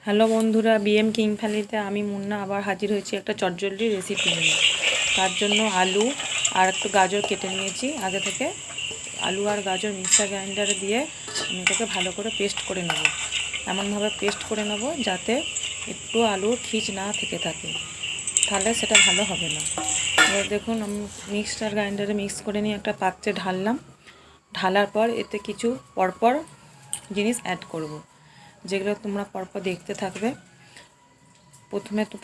Hello বন্ধুরা, BM king ফ্যামিলিতে আমি মুন্না আবার হাজির হয়েছি একটা চটজলদি রেসিপি নিয়ে। তার জন্য আলু আর একটু গাজর কেটে নিয়েছি আগে থেকে। আলু আর গাজর মিক্সার গ্রাইন্ডারে দিয়ে আমি এটাকে ভালো করে পেস্ট করে নেব। এমনভাবে পেস্ট করে নেব যাতে একটু আলুর খিচ না থেকে থাকে, তাহলে সেটা ভালো হবে না। এবার দেখুন, আমি মিক্সার গ্রাইন্ডারে মিক্স করে নিয়ে একটা পাত্রে ঢাললাম। ঢালার পর এতে কিছু পরপর জিনিস অ্যাড করব, যেগুলো তোমরা পরপর দেখতে থাকবে।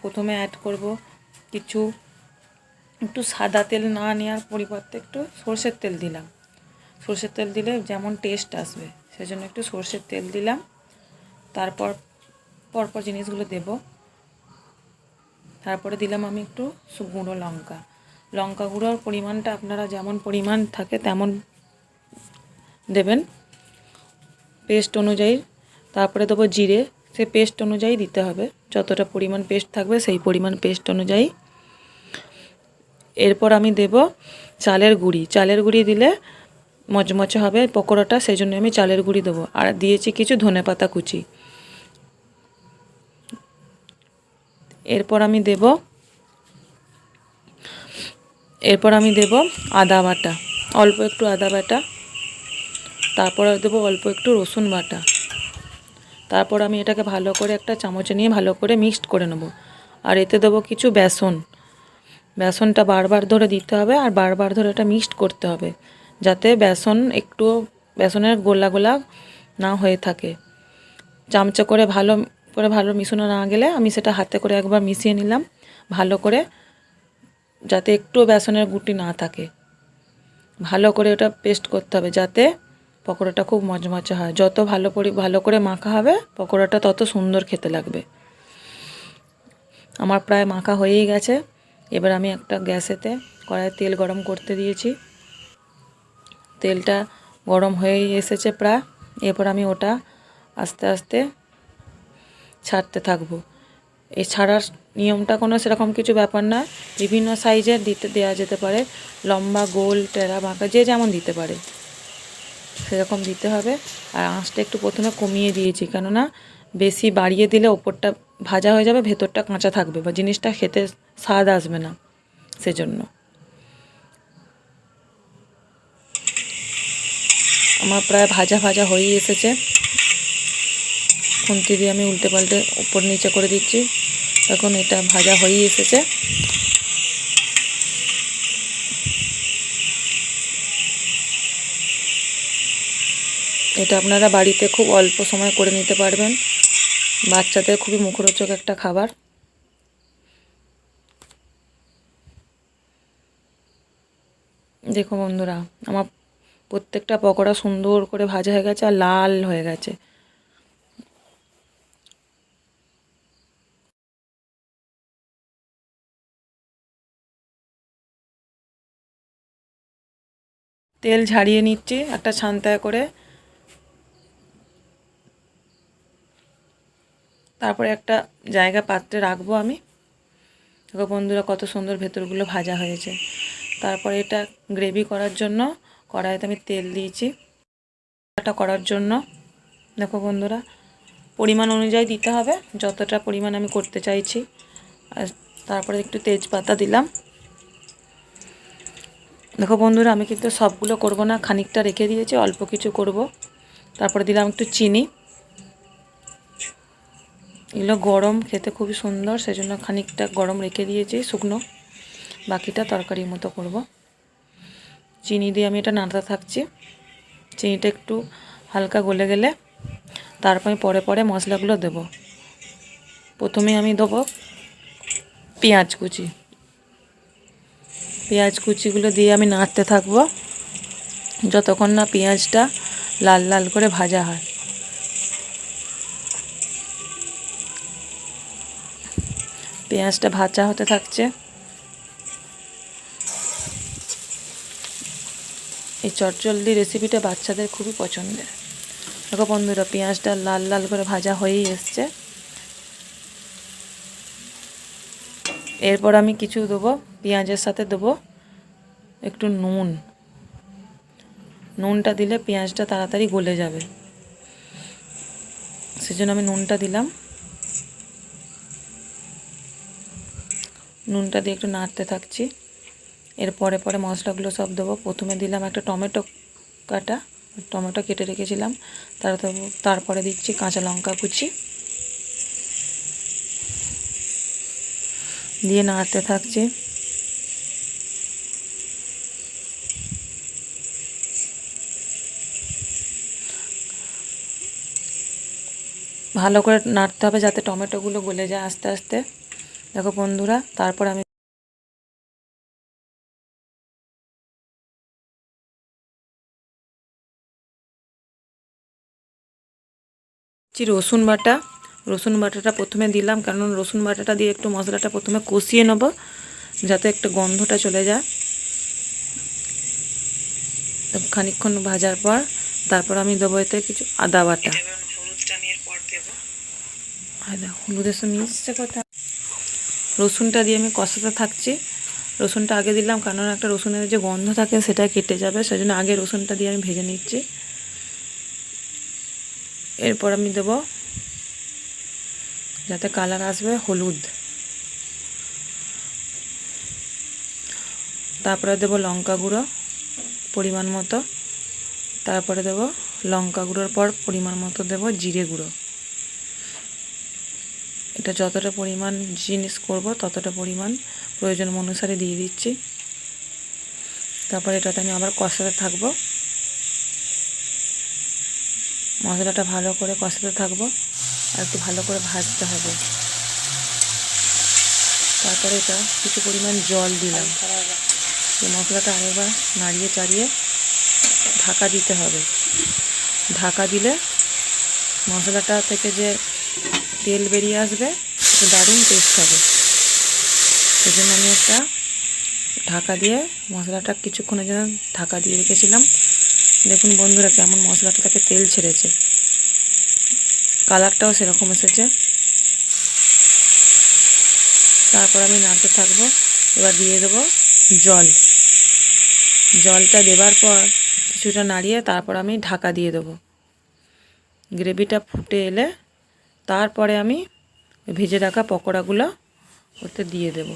প্রথমে অ্যাড করব কিছু একটু সাদা তেল না নেওয়ার পরিবর্তে একটু সরষের তেল দিলাম। সরষের তেল দিলে যেমন টেস্ট আসবে সেজন্য একটু সরষের তেল দিলাম। তারপর পরপর জিনিসগুলো দেব। তারপরে দিলাম আমি একটু গুঁড়ো লঙ্কা গুঁড়োর পরিমাণটা আপনারা যেমন পরিমাণ থাকে তেমন দেবেন, পেস্ট অনুযায়ী। তারপরে দেবো জিরে, সে পেস্ট অনুযায়ী দিতে হবে, যতটা পরিমাণ পেস্ট থাকবে সেই পরিমাণ পেস্ট অনুযায়ী। এরপর আমি দেব চালের গুঁড়ি দিলে মচমচে হবে পকোড়াটা, সেই জন্য আমি চালের গুঁড়ি দেবো। আর দিয়েছি কিছু ধনেপাতা কুচি। এরপর আমি দেব আদা বাটা, অল্প একটু আদা বাটা। তারপর দেবো অল্প একটু রসুন বাটা। তারপর আমি এটাকে ভালো করে একটা চামচে নিয়ে ভালো করে মিক্সড করে নেব। আর এতে দেবো কিছু বেসনটা বারবার ধরে দিতে হবে, আর বারবার ধরে এটা মিক্সড করতে হবে যাতে বেসনের গোলা গোলা না হয়ে থাকে। চামচে করে ভালো মিশানো না গেলে আমি সেটা হাতে করে একবার মিশিয়ে নিলাম ভালো করে, যাতে একটু বেসনের গুটি না থাকে। ভালো করে ওটা পেস্ট করতে হবে যাতে পকোড়াটা খুব মচমচে হয়। যত ভালো করে মাখা হবে পকোড়াটা তত সুন্দর খেতে লাগবে। আমার প্রায় মাখা হয়েই গেছে। এবার আমি একটা গ্যাসেতে কড়াইয়ে তেল গরম করতে দিয়েছি। তেলটা গরম হয়েই এসেছে প্রায়। এরপর আমি ওটা আস্তে আস্তে ছাড়তে থাকবো। এই ছাড়ার নিয়মটা কোনো সেরকম কিছু ব্যাপার না, বিভিন্ন সাইজের দেওয়া যেতে পারে, লম্বা গোল টেরা বাঁকা যে যেমন দিতে পারে সেরকম দিতে হবে। আর আঁচটা একটু প্রথমে কমিয়ে দিয়েছি, কেননা বেশি বাড়িয়ে দিলে ওপরটা ভাজা হয়ে যাবে, ভেতরটা কাঁচা থাকবে বা জিনিসটা খেতে স্বাদ আসবে না, সেজন্য। আমার প্রায় ভাজা হয়েই এসেছে। খুন্তি দিয়ে আমি উল্টে পাল্টে উপর নিচে করে দিচ্ছি। এখন এটা ভাজা হয়েই এসেছে। এটা আপনারা বাড়িতে খুব অল্প সময় করে নিতে পারবেন, বাচ্চাদের খুবই মুখরোচক একটা খাবার। দেখো বন্ধুরা, আমার প্রত্যেকটা পকোড়া সুন্দর করে ভাজা হয়ে গেছে আর লাল হয়ে গেছে। তেল ঝাড়িয়ে নিচ্ছি একটা ছান্তায় করে। তারপরে একটা পাত্রে রাখবো আমি। দেখো বন্ধুরা, কত সুন্দর ভেতরগুলো ভাজা হয়েছে। তারপরে এটা গ্রেভি করার জন্য কড়াইতে আমি তেল দিয়েছি। এটা করার জন্য দেখো বন্ধুরা, পরিমাণ অনুযায়ী দিতে হবে, যতটা পরিমাণ আমি করতে চাইছি। আর তারপরে একটু তেজপাতা দিলাম। দেখো বন্ধুরা, আমি কিন্তু সবগুলো করব না, খানিকটা রেখে দিয়েছি, অল্প কিছু করব। তারপরে দিলাম একটু চিনি। এগুলো গরম, খেতে খুবই সুন্দর, সেজন্য খানিকটা গরম রেখে দিয়েছি শুকনো, বাকিটা তরকারির মতো করব। চিনি দিয়ে আমি এটা নাড়তে থাকছি। চিনিটা একটু হালকা গলে গেলে তারপর আমি পরে মশলাগুলো দেব। প্রথমে আমি দেবো পেঁয়াজ কুচিগুলো দিয়ে আমি নাড়তে থাকবো যতক্ষণ না পেঁয়াজটা লাল লাল করে ভাজা হয়। পেঁয়াজটা ভাজা হতে থাকছে। এই চটজলদি রেসিপিটা বাচ্চাদের খুবই পছন্দের। দেখো বন্ধুরা, পেঁয়াজটা লাল লাল করে ভাজা হয়েই এসছে। এরপর আমি কিছু দেবো, পেঁয়াজের সাথে দেবো একটু নুনটা দিলে পেঁয়াজটা তাড়াতাড়ি গলে যাবে, সেজন্য আমি নুনটা দিলাম। নুনটা দিয়ে একটু নাড়তে থাকছি। এর পরে পরে মশলাগুলো সব দেবো। প্রথমে দিলাম একটা টমেটো কাটা, টমেটো কেটে রেখেছিলাম। তারপরে দিচ্ছি কাঁচা লঙ্কা কুচি, দিয়ে নাড়তে থাকছি। ভালো করে নাড়তে হবে যাতে টমেটোগুলো গলে যায় আস্তে আস্তে। দেখো বন্ধুরা, তারপর আমি রসুন বাটা। রসুন বাটাটা প্রথমে দিলাম, কারণ রসুন বাটাটা দিয়ে একটু মশলাটা প্রথমে কষিয়ে নেব যাতে একটু গন্ধটা চলে যায়। খানিকক্ষণ ভাজার পর তারপর আমি দেবো এতে কিছু আদা বাটা। হলুদের সঙ্গে মিশছে কথা। রসুনটা দিয়ে আমি কষাতে থাকছি। রসুনটা আগে দিলাম কারণ একটা রসুনের যে গন্ধ থাকে সেটা কেটে যাবে, সেই জন্য আগে রসুনটা দিয়ে আমি ভেজে নিচ্ছি। এরপর আমি দেবো, যাতে কালার আসবে, হলুদ। তারপরে দেবো লঙ্কা গুঁড়ো পরিমাণ মতো। তারপরে দেবো লঙ্কা গুঁড়োর পর পরিমাণ মতো দেবো জিরে গুঁড়ো। এটা যতটা পরিমাণ জিনিস করব ততটা পরিমাণ প্রয়োজন অনুসারে দিয়ে দিচ্ছি। তারপরে এটাতে আমি আবার কষাতে থাকবো। মশলাটা ভালো করে কষাতে থাকবো আর একটু ভালো করে ভাজতে হবে। তারপরে এটা কিছু পরিমাণ জল দিলাম। এই মশলাটা আরেকবার নাড়িয়ে চাড়িয়ে ঢাকা দিতে হবে। ঢাকা দিলে মশলাটা থেকে যে তেল বেরিয়ে আসবে, একটু দারুণ টেস্ট হবে। সেই জন্য আমি একটা ঢাকা দিয়ে মশলাটা কিছুক্ষণের জন্য ঢাকা দিয়ে রেখেছিলাম। দেখুন বন্ধুরা কেমন মশলাটা থেকে তেল ছেড়েছে, কালারটাও সেরকম এসেছে। তারপর আমি নাড়তে থাকবো। এবার দিয়ে দেবো জল। জলটা দেবার পর কিছুটা নাড়িয়ে তারপর আমি ঢাকা দিয়ে দেবো। গ্রেভিটা ফুটে এলে তারপরে আমি ভেজে রাখা পকোড়াগুলো ওতে দিয়ে দেব।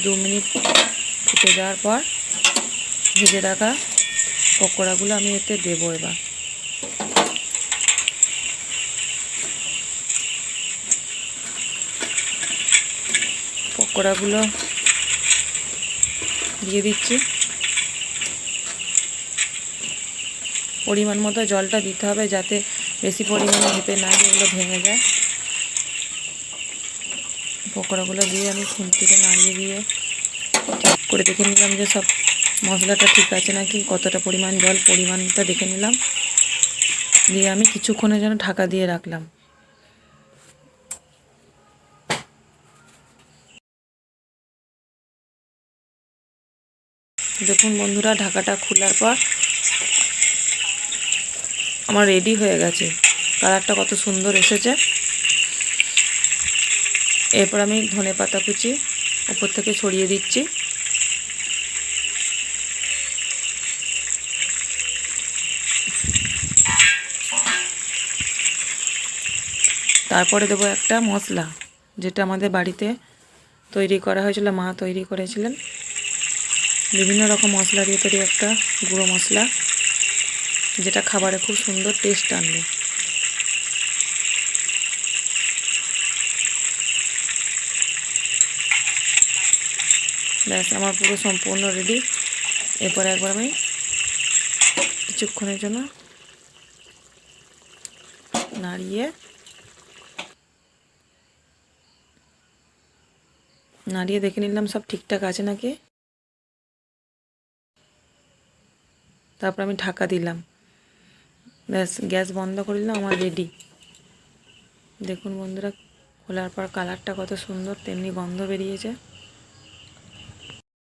2 মিনিট ফুটে যাওয়ার পর ভেজে রাখা পকোড়াগুলো আমি এতে দেবো। এবার পকোড়াগুলো দিয়ে দিচ্ছি। পরিমাণ মতো জলটা দিতে হবে যাতে বেশি পরিমাণে ভেপে না গিয়ে এগুলো ভেঙে যায়। পকোড়াগুলো দিয়ে আমি খুন্তিতে নাড়িয়ে দিয়ে ঠিক করে দেখে নিলাম যে সব মশলাটা ঠিক আছে নাকি, কতটা পরিমাণ জল, পরিমাণটা দেখে নিলাম। দিয়ে আমি কিছুক্ষণের জন্য ঢাকা দিয়ে রাখলাম। দেখুন বন্ধুরা, ঢাকাটা খোলার পর আমার রেডি হয়ে গেছে। কালারটা কত সুন্দর এসেছে। এরপর আমি ধনেপাতা কুচি উপর থেকে ছড়িয়ে দিচ্ছি। তারপরে দেবো একটা মশলা, যেটা আমাদের বাড়িতে তৈরি করা হয়েছিল, মা তৈরি করেছিলেন। বিভিন্ন রকম মশলা দিয়ে তৈরি একটা গুঁড়ো মশলা, যেটা খাবারে খুব সুন্দর টেস্ট আনবে। ব্যাস, আমার পুরো সম্পূর্ণ রেডি। এরপরে একবার আমি কিছুক্ষণের জন্য নাড়িয়ে দেখে নিলাম সব ঠিকঠাক আছে নাকি। তারপর আমি ঢাকা দিলাম। ব্যাস, গ্যাস বন্ধ করে দিলাম, আমার রেডি। দেখুন বন্ধুরা, খোলার পর কালারটা কত সুন্দর, তেমনি গন্ধ বেরিয়েছে।